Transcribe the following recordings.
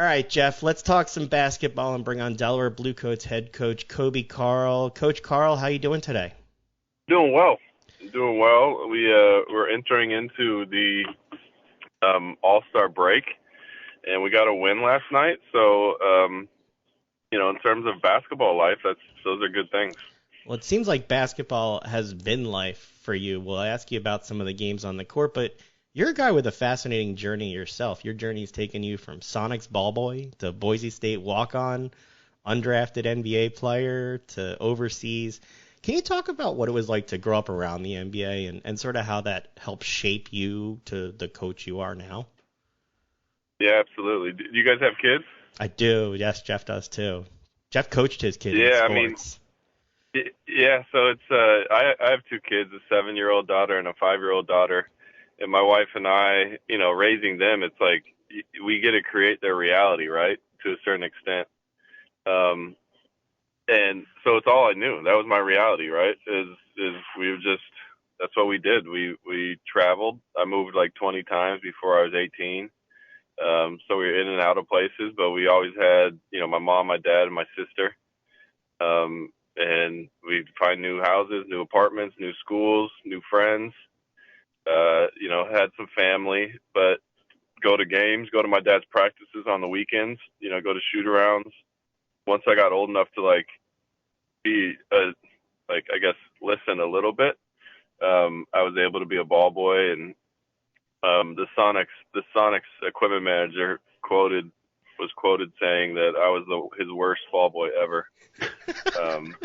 All right, Jeff, let's talk some basketball and bring on Delaware Blue Coats head coach Coby Karl. Coach Karl, how you doing today? Doing well. Doing well. We're entering into the All-Star break, and we got a win last night. So, in terms of basketball life, those are good things. Well, it seems like basketball has been life for you. We'll ask you about some of the games on the court, but you're a guy with a fascinating journey yourself. Your journey's taken you from Sonic's ball boy to Boise State walk-on, undrafted NBA player to overseas. Can you talk about what it was like to grow up around the NBA and sort of how that helped shape you to the coach you are now? Yeah, absolutely. Do you guys have kids? I do. Yes, Jeff does too. Jeff coached his kid in Yeah, I mean, sports. yeah. So it's I have two kids, a 7-year-old daughter and a 5-year-old daughter, and my wife and I, raising them, it's like we get to create their reality, right, to a certain extent. Um, and so it's all I knew. That was my reality, right? Is we were just that's what we did. We traveled. I moved like 20 times before I was 18. So we were in and out of places, but we always had, my mom, my dad, and my sister. And we'd find new houses, new apartments, new schools, new friends. Had some family, but go to games, go to my dad's practices on the weekends. Go to shoot arounds. Once I got old enough to be I guess listen a little bit. I was able to be a ball boy, and the Sonics equipment manager was quoted saying that I was his worst ball boy ever. Um,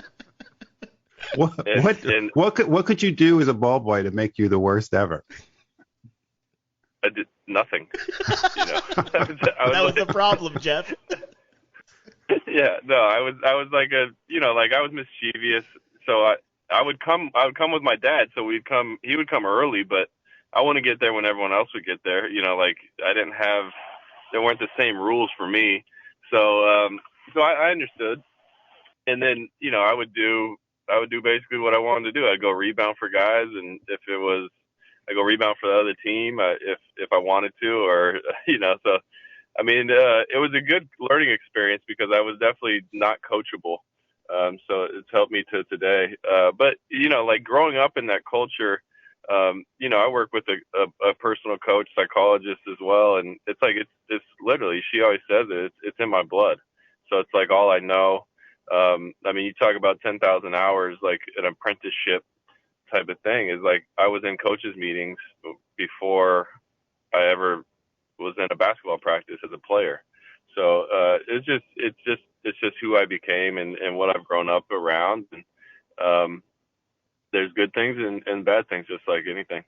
What and, what and what could you do as a ball boy to make you the worst ever? I did nothing. That was the problem, Jeff. Yeah, no, I was like I was mischievous. So I would come with my dad. So he would come early, but I want to get there when everyone else would get there. I didn't have, there weren't the same rules for me. So I understood. And then, I would do basically what I wanted to do. I'd go rebound for guys. And if it was, I go rebound for the other team, if I wanted to, or, so it was a good learning experience because I was definitely not coachable. So it's helped me to today. But growing up in that culture, I work with a personal coach, psychologist as well. And it's literally, she always says it's in my blood. So it's like all I know. You talk about 10,000 hours, like an apprenticeship type of thing is like I was in coaches meetings before I ever was in a basketball practice as a player. So it's just who I became and what I've grown up around. And there's good things and bad things, just like anything.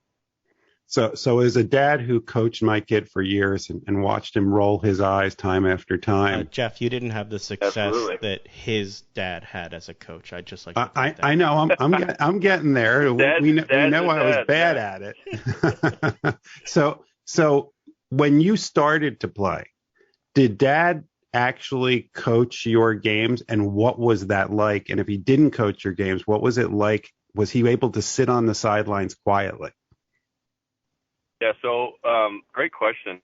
So as a dad who coached my kid for years and watched him roll his eyes time after time, Jeff, you didn't have the success Absolutely. that his dad had as a coach. I'd just like to I point that I know I'm getting there. We know I was bad yeah. at it. So when you started to play, did Dad actually coach your games, and what was that like? And if he didn't coach your games, what was it like? Was he able to sit on the sidelines quietly? Yeah, so great question.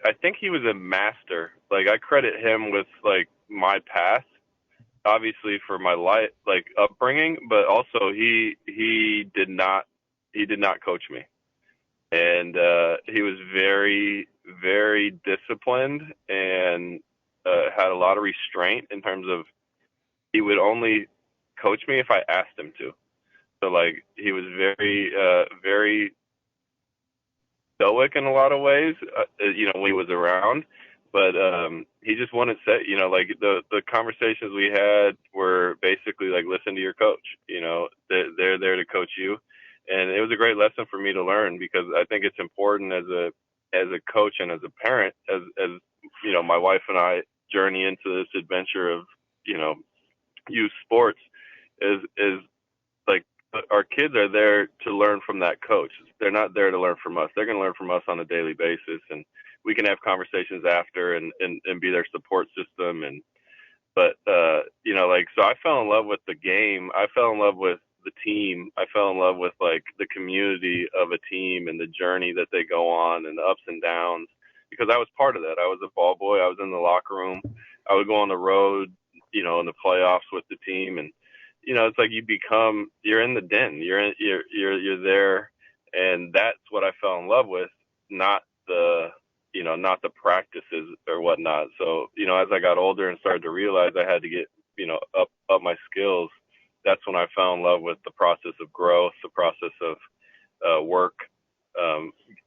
I think he was a master. Like I credit him with like my past, obviously for my life, like upbringing, but also he did not coach me, and he was very very disciplined and had a lot of restraint in terms of he would only coach me if I asked him to. So like he was very very stoic in a lot of ways, when he was around. But he just wanted to say, like the conversations we had were basically like, listen to your coach. They're there to coach you, and it was a great lesson for me to learn because I think it's important as a coach and as a parent, as my wife and I journey into this adventure of youth sports, is like our kids are there to learn from that coach. They're not there to learn from us. They're going to learn from us on a daily basis, and we can have conversations after and be their support system. So I fell in love with the game. I fell in love with the team. I fell in love with like the community of a team and the journey that they go on and the ups and downs, because I was part of that. I was a ball boy. I was in the locker room. I would go on the road, in the playoffs with the team, and it's like you're in the den. You're there, and that's what I fell in love with, not not the practices or whatnot. So, as I got older and started to realize I had to get, up my skills, that's when I fell in love with the process of growth, the process of work,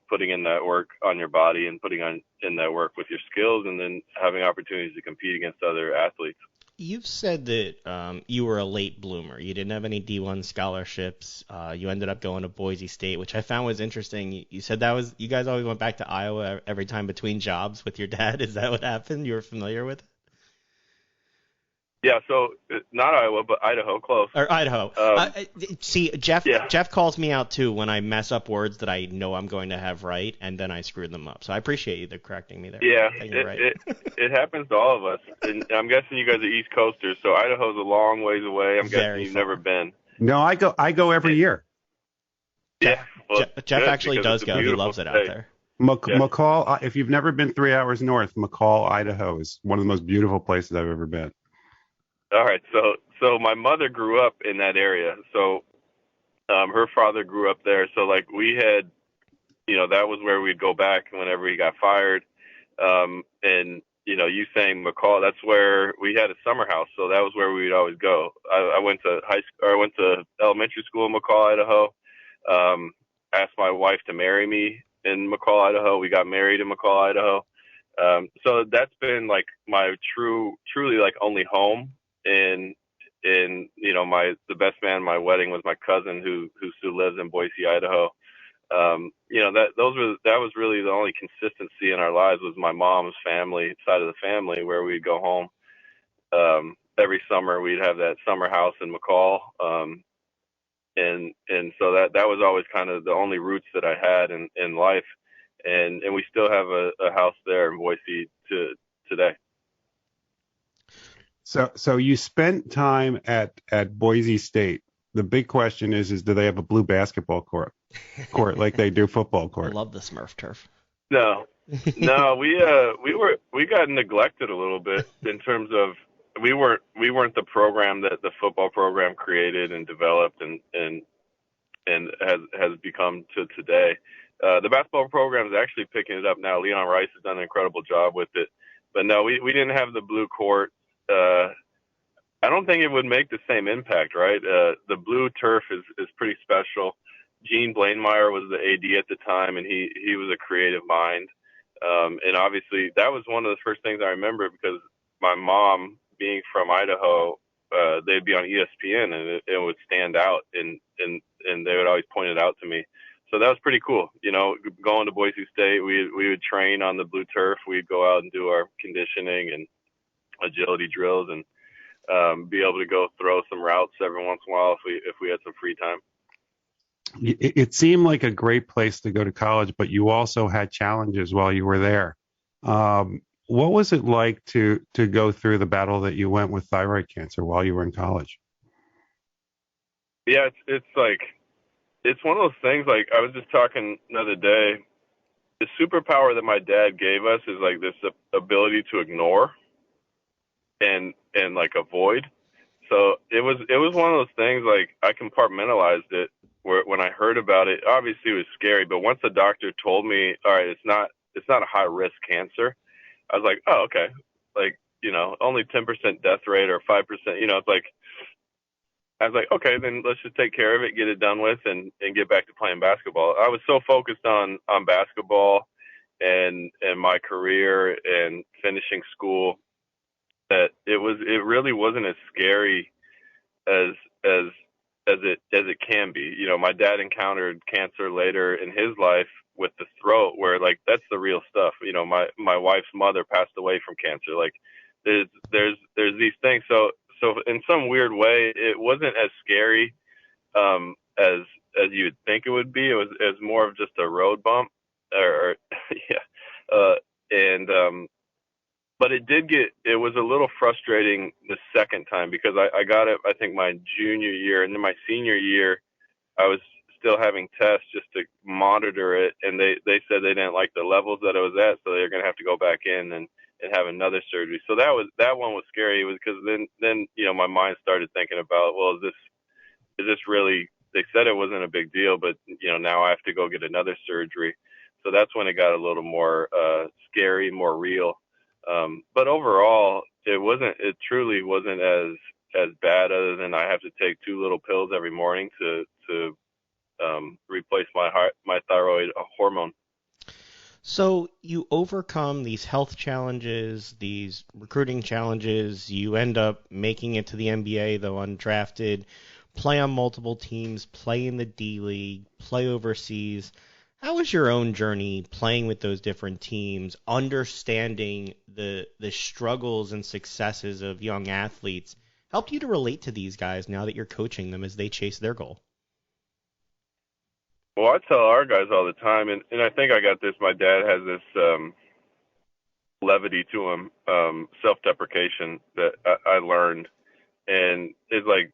putting in that work on your body and putting in that work with your skills, and then having opportunities to compete against other athletes. You've said that you were a late bloomer. You didn't have any D1 scholarships. You ended up going to Boise State, which I found was interesting. You said you guys always went back to Iowa every time between jobs with your dad. Is that what happened? You were familiar with it? Yeah, so not Iowa, but Idaho, close. Or Idaho. See, Jeff Yeah. Jeff calls me out too when I mess up words that I know I'm going to have right, and then I screw them up. So I appreciate you correcting me there. Yeah, Right. it happens to all of us. And I'm guessing you guys are East Coasters, so Idaho's a long ways away. I'm guessing you've never been. No, I go every year. Yeah. Well, Jeff good, actually because does it's a go. He beautiful loves it out state. there. McCall, if you've never been 3 hours north, McCall, Idaho is one of the most beautiful places I've ever been. All right, so my mother grew up in that area. So her father grew up there. So like we had, that was where we'd go back whenever he got fired. And you saying McCall, that's where we had a summer house. So that was where we'd always go. I went to I went to elementary school in McCall, Idaho. Asked my wife to marry me in McCall, Idaho. We got married in McCall, Idaho. So that's been like my truly like only home. And the best man at my wedding was my cousin who still lives in Boise, Idaho. That was really the only consistency in our lives was my mom's family side of the family, where we'd go home every summer. We'd have that summer house in McCall, and so that was always kind of the only roots that I had in life, and we still have a house there in Boise today. So you spent time at Boise State. The big question is do they have a blue basketball court like they do football court? I love the Smurf turf. No, we got neglected a little bit in terms of we weren't the program that the football program created and developed and has become to today. The basketball program is actually picking it up now. Leon Rice has done an incredible job with it, but no, we didn't have the blue court. I don't think it would make the same impact, right? The blue turf is pretty special. Gene Blainmeyer was the AD at the time, and he was a creative mind. And obviously, that was one of the first things I remember because my mom, being from Idaho, they'd be on ESPN, and it would stand out, and they would always point it out to me. So that was pretty cool. Going to Boise State, we would train on the blue turf. We'd go out and do our conditioning and agility drills and be able to go throw some routes every once in a while if we had some free time. It seemed like a great place to go to college, but you also had challenges while you were there. What was it like to go through the battle that you went with thyroid cancer while you were in college? Yeah, it's one of those things. Like I was just talking another day, the superpower that my dad gave us is like this ability to ignore and like avoid. So it was one of those things, like I compartmentalized it where when I heard about it, obviously it was scary, but once the doctor told me, all right, it's not a high risk cancer, I was like, oh, okay. Like, only 10% death rate or 5%, it's like, I was like, okay, then let's just take care of it, get it done with, and get back to playing basketball. I was so focused on basketball and my career and finishing school that it really wasn't as scary as it can be. My dad encountered cancer later in his life with the throat, where like that's the real stuff. My wife's mother passed away from cancer. Like there's these things. So in some weird way, it wasn't as scary as you'd think it would be. It was more of just a road bump, or yeah, but it was a little frustrating the second time because I got it, I think my junior year, and then my senior year, I was still having tests just to monitor it, and they said they didn't like the levels that it was at, so they're going to have to go back in and have another surgery. So that one was scary, because then my mind started thinking about, well, is this really, they said it wasn't a big deal, but now I have to go get another surgery. So that's when it got a little more scary, more real. But overall, it truly wasn't as bad, other than I have to take 2 little pills every morning to replace my thyroid hormone. So you overcome these health challenges, these recruiting challenges. You end up making it to the NBA, though undrafted, play on multiple teams, play in the D League, play overseas. How was your own journey playing with those different teams, understanding the struggles and successes of young athletes? Helped you to relate to these guys now that you're coaching them as they chase their goal? Well, I tell our guys all the time, and I think I got this. My dad has this levity to him, self-deprecation that I learned, and it's like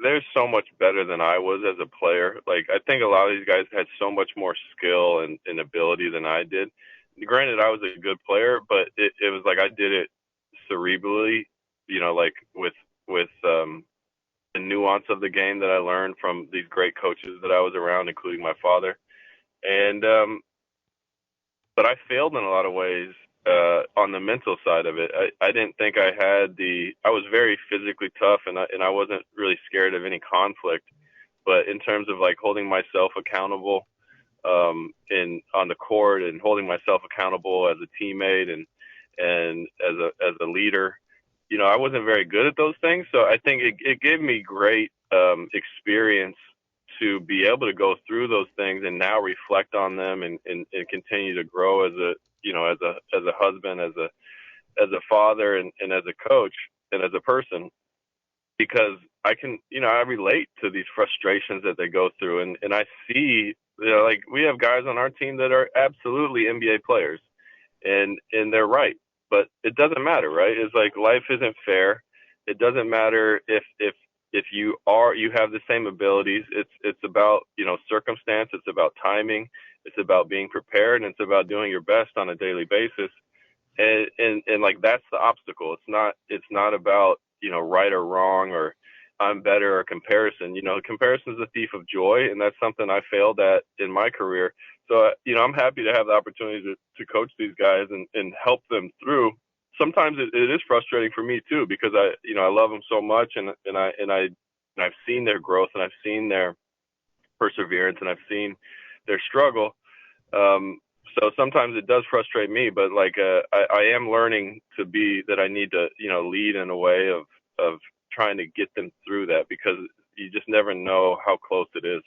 they're so much better than I was as a player. Like, I think a lot of these guys had so much more skill and ability than I did. Granted, I was a good player, but it was like I did it cerebrally, like with the nuance of the game that I learned from these great coaches that I was around, including my father. And but I failed in a lot of ways on the mental side of it. I didn't think I had I was very physically tough, and I wasn't really scared of any conflict. But in terms of like holding myself accountable on the court, and holding myself accountable as a teammate and as a leader, I wasn't very good at those things. So I think it gave me great experience to be able to go through those things and now reflect on them and continue to grow as a husband, as a father, and as a coach and as a person, because I can, I relate to these frustrations that they go through, and I see, like, we have guys on our team that are absolutely NBA players, and they're right. But it doesn't matter, right? It's like life isn't fair. It doesn't matter if you have the same abilities. It's about, circumstance. It's about timing. It's about being prepared, and it's about doing your best on a daily basis. And like, that's the obstacle. It's not about, right or wrong, or I'm better, or comparison. Comparison is a thief of joy, and that's something I failed at in my career. So, I'm happy to have the opportunity to coach these guys and help them through. Sometimes it is frustrating for me too, because I love them so much, and I've seen their growth, and I've seen their perseverance, and I've seen their struggle. So sometimes it does frustrate me, but like, I am learning that I need to, lead in a way of trying to get them through that, because you just never know how close it is.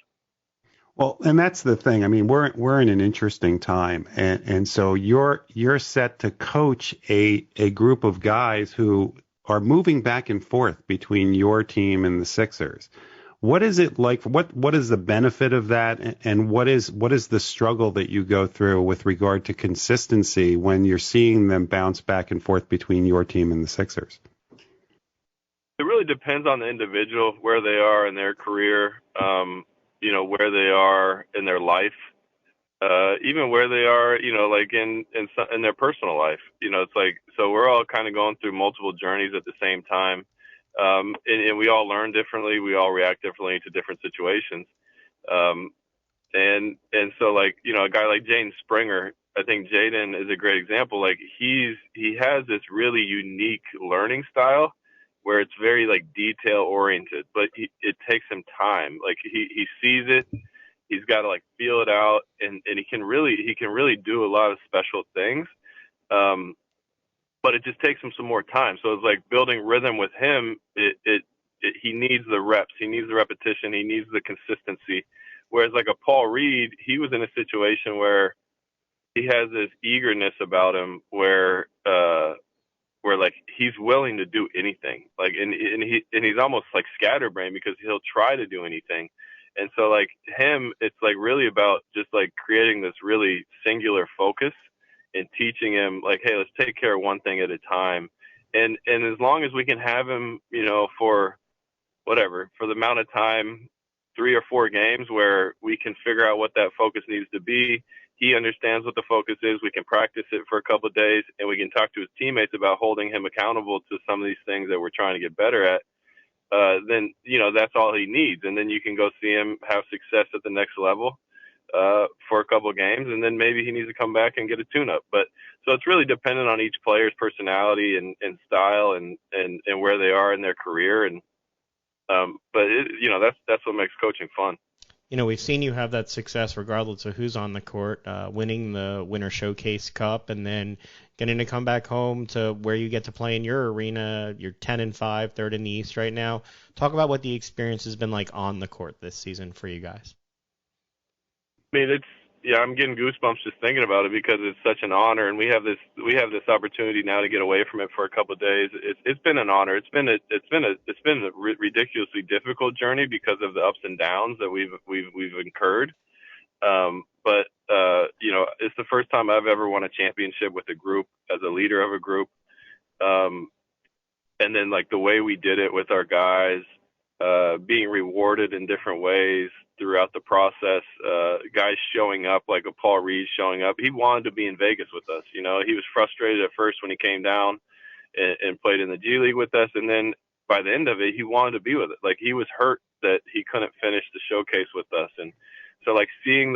Well, and that's the thing. I mean, we're in an interesting time, and so you're set to coach a group of guys who are moving back and forth between your team and the Sixers. What is it like? What is the benefit of that, and what is the struggle that you go through with regard to consistency when you're seeing them bounce back and forth between your team and the Sixers? It really depends on the individual, where they are in their career, where they are in their life, even where they are, like in their personal life. It's like, so we're all kind of going through multiple journeys at the same time. And we all learn differently. We all react differently to different situations. And so, like, a guy like Jaden Springer, I think Jaden is a great example. Like, he has this really unique learning style where it's very, like, detail oriented, but it takes him time. Like, he sees it. He's got to, like, feel it out, and he can really do a lot of special things. But it just takes him some more time. So it's like building rhythm with him. He needs the reps. He needs the repetition. He needs the consistency. Whereas like a Paul Reed, he was in a situation where he has this eagerness about him where like he's willing to do anything. Like, and he's almost like scatterbrained, because he'll try to do anything. And so like him, it's like really about just like creating this really singular focus and teaching him, like, hey, let's take care of one thing at a time. And as long as we can have him, for whatever, for the amount of time 3 or 4 games where we can figure out what that focus needs to be. He understands what the focus is. We can practice it for a couple of days, and we can talk to his teammates about holding him accountable to some of these things that we're trying to get better at. Then, that's all he needs. And then you can go see him have success at the next level for a couple of games, and then maybe he needs to come back and get a tune-up. But so it's really dependent on each player's personality and style and where they are in their career. And but that's what makes coaching fun. We've seen you have that success regardless of who's on the court, winning the Winter Showcase Cup and then getting to come back home to where you get to play in your arena. You're 10-5, third in the East right now. Talk about what the experience has been like on the court this season for you guys. I mean, I'm getting goosebumps just thinking about it because it's such an honor, and we have this opportunity now to get away from it for a couple of days. It's been an honor. It's been a ridiculously difficult journey because of the ups and downs that we've incurred. But it's the first time I've ever won a championship with a group as a leader of a group. And then like the way we did it with our guys, being rewarded in different ways throughout the process, guys showing up, like a Paul Reed showing up. He wanted to be in Vegas with us. He was frustrated at first when he came down and played in the G League with us. And then by the end of it, he wanted to be with it. Like he was hurt that he couldn't finish the showcase with us. And so like seeing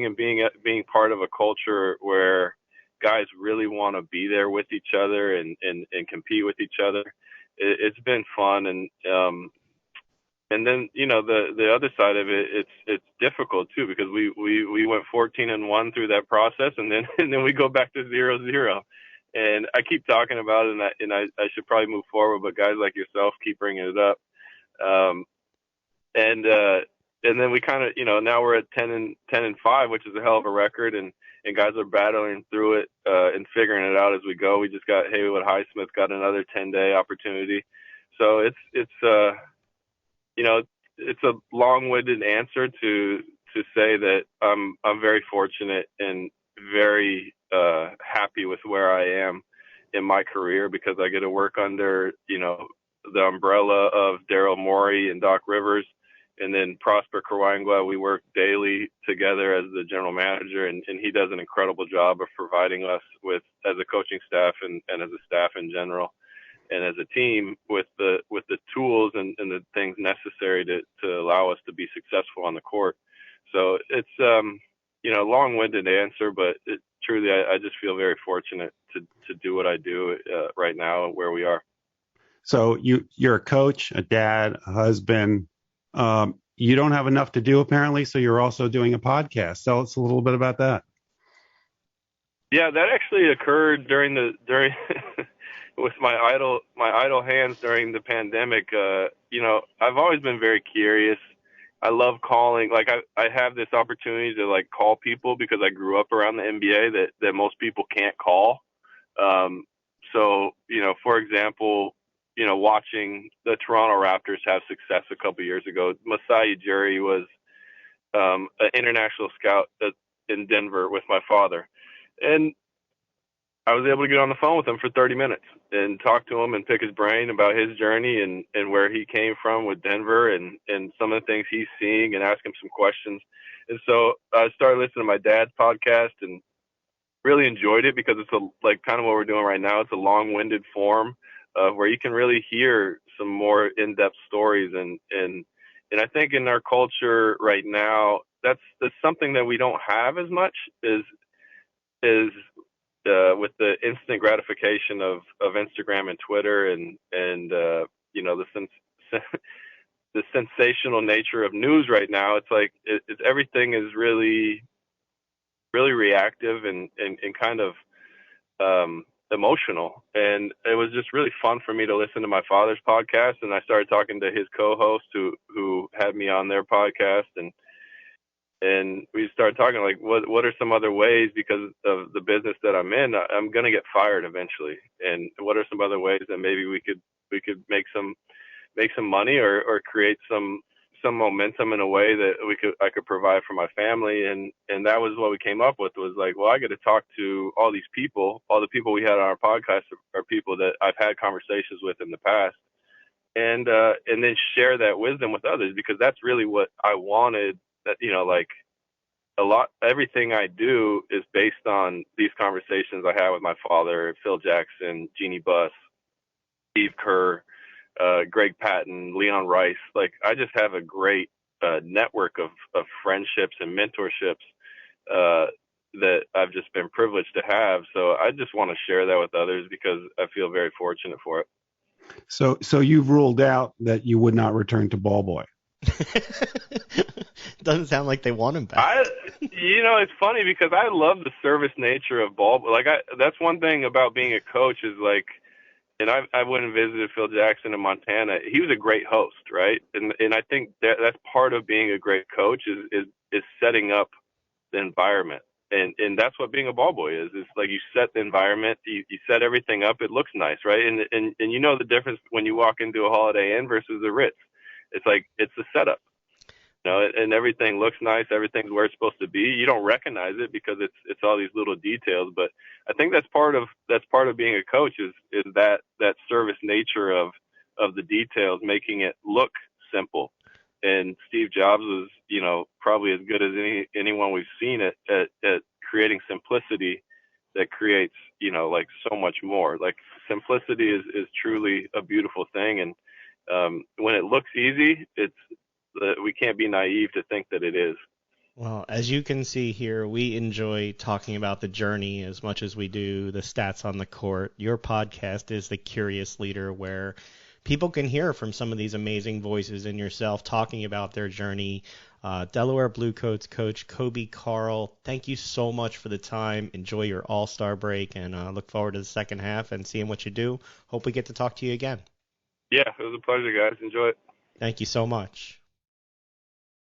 and being part of a culture where guys really want to be there with each other and compete with each other, it's been fun. And then the other side of it, it's difficult too because we went 14-1 through that process, and then we go back to 0-0. And I keep talking about it, and I should probably move forward, but guys like yourself keep bringing it up. And then we kind of now we're at 10-5, which is a hell of a record, and guys are battling through it and figuring it out as we go. We just got Haywood Highsmith got another 10-day opportunity, so it's a long-winded answer to say that I'm very fortunate and very happy with where I am in my career because I get to work under the umbrella of Daryl Morey and Doc Rivers, and then Prosper Kawangwa. We work daily together as the general manager, and he does an incredible job of providing us with, as a coaching staff and as a staff in general, and as a team with the tools and the things necessary to allow us to be successful on the court. So it's long-winded answer, but truly I just feel very fortunate to do what I do right now where we are. So you're a coach, a dad, a husband. You don't have enough to do apparently, so you're also doing a podcast. Tell us a little bit about that. Yeah, that actually occurred during with my idle hands during the pandemic. I've always been very curious. I love calling. Like I have this opportunity to like call people because I grew up around the NBA that most people can't call. So for example, watching the Toronto Raptors have success a couple of years ago, Masai Ujiri was an international scout in Denver with my father, and I was able to get on the phone with him for 30 minutes and talk to him and pick his brain about his journey and where he came from with Denver and some of the things he's seeing and ask him some questions. And so I started listening to my dad's podcast and really enjoyed it because it's like kind of what we're doing right now. It's a long-winded form where you can really hear some more in-depth stories. And I think in our culture right now, that's something that we don't have as much is with the instant gratification of Instagram and Twitter and the sensational nature of news right now. It's like everything is really, really reactive and kind of emotional. And it was just really fun for me to listen to my father's podcast. And I started talking to his co-host who had me on their podcast, and we started talking like, what are some other ways, because of the business that I'm in, I'm going to get fired eventually. And what are some other ways that maybe we could make some money or create some momentum in a way that I could provide for my family. And that was what we came up with, was like, well, I got to talk to all these people. All the people we had on our podcast are people that I've had conversations with in the past. and then share that wisdom with others, because that's really what I wanted. That, you know, like everything I do is based on these conversations I had with my father, Phil Jackson, Jeannie Buss, Steve Kerr, Greg Patton, Leon Rice. Like, I just have a great network of friendships and mentorships that I've just been privileged to have. So I just want to share that with others because I feel very fortunate for it. So you've ruled out that you would not return to ball boy. Doesn't sound like they want him back. It's funny because I love the service nature of ball. Like, that's one thing about being a coach is like, and I went and visited Phil Jackson in Montana. He was a great host, right? And I think that's part of being a great coach is setting up the environment. And that's what being a ball boy is. It's like you set the environment, you set everything up, it looks nice, right? And you know the difference when you walk into a Holiday Inn versus the Ritz. It's like, it's the setup. You know, and everything looks nice, everything's where it's supposed to be. You don't recognize it because it's all these little details, but I think that's part of being a coach is that service nature of the details, making it look simple. And Steve Jobs was, probably as good as anyone we've seen at creating simplicity that creates, like so much more. Like, simplicity is truly a beautiful thing. And when it looks easy, we can't be naive to think that it is. Well, as you can see here, we enjoy talking about the journey as much as we do the stats on the court. Your podcast is The Curious Leader, where people can hear from some of these amazing voices and yourself talking about their journey. Delaware Bluecoats coach Coby Karl, thank you so much for the time. Enjoy your All-Star break, and look forward to the second half and seeing what you do. Hope we get to talk to you again. Yeah, it was a pleasure, guys. Enjoy it. Thank you so much.